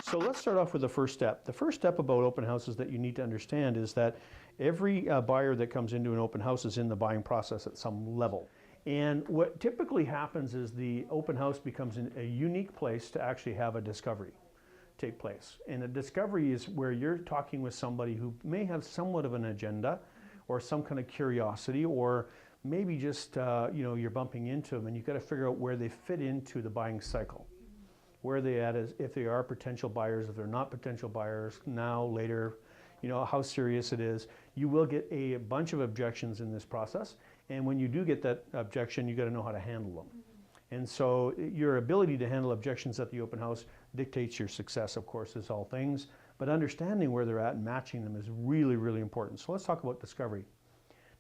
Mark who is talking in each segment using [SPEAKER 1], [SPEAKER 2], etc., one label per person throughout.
[SPEAKER 1] So let's start off with the first step. The first step about open houses that you need to understand is that every buyer that comes into an open house is in the buying process at some level. And what typically happens is the open house becomes a unique place to actually have a discovery take place. And a discovery is where you're talking with somebody who may have somewhat of an agenda or some kind of curiosity, or maybe just you're bumping into them and you've got to figure out where they fit into the buying cycle. Where are they at, is if they are potential buyers, if they're not potential buyers, now, later, how serious it is. You will get a bunch of objections in this process, and when you do get that objection, you got to know how to handle them. And so your ability to handle objections at the open house dictates your success, of course, as all things, but understanding where they're at and matching them is really, really important. So let's talk about discovery.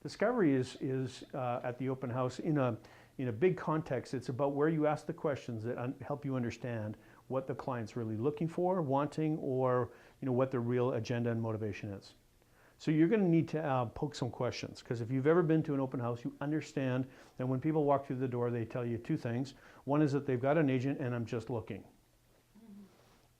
[SPEAKER 1] Discovery is at the open house in a big context. It's about where you ask the questions that help you understand what the client's really looking for, wanting, or what their real agenda and motivation is. So you're going to need to poke some questions, because if you've ever been to an open house, you understand that when people walk through the door, they tell you two things. One is that they've got an agent and I'm just looking.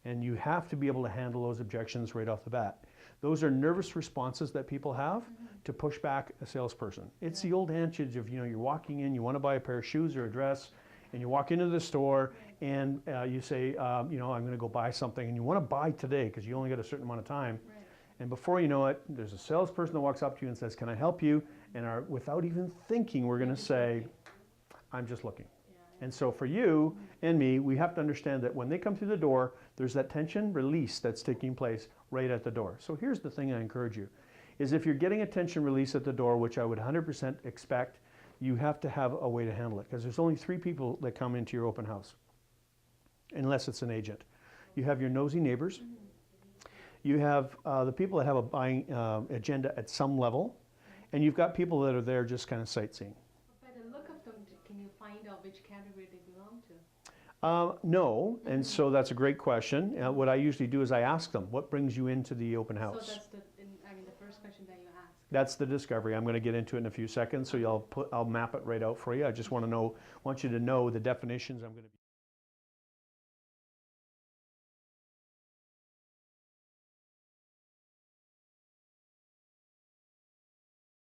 [SPEAKER 1] And you have to be able to handle those objections right off the bat. Those are nervous responses that people have to push back a salesperson. It's the old adage of, you're walking in, you want to buy a pair of shoes or a dress, and you walk into the store and you say, I'm going to go buy something, and you want to buy today because you only got a certain amount of time.
[SPEAKER 2] Right.
[SPEAKER 1] And before you know it, there's a salesperson that walks up to you and says, can I help you? And without even thinking, we're going to say, I'm just looking. And so for you and me, we have to understand that when they come through the door, there's that tension release that's taking place right at the door. So here's the thing I encourage you, is if you're getting a tension release at the door, which I would 100% expect, you have to have a way to handle it, because there's only 3 people that come into your open house, unless it's an agent. You have your nosy neighbors, you have the people that have a buying agenda at some level, and you've got people that are there just kind of sightseeing.
[SPEAKER 2] By the look of them, can you find out which category they belong to?
[SPEAKER 1] No, and so that's a great question. What I usually do is I ask them, what brings you into the open house?
[SPEAKER 2] So that's the first question that you ask.
[SPEAKER 1] That's the discovery. I'm going to get into it in a few seconds, so I'll map it right out for you. I just want you to know the definitions I'm going to be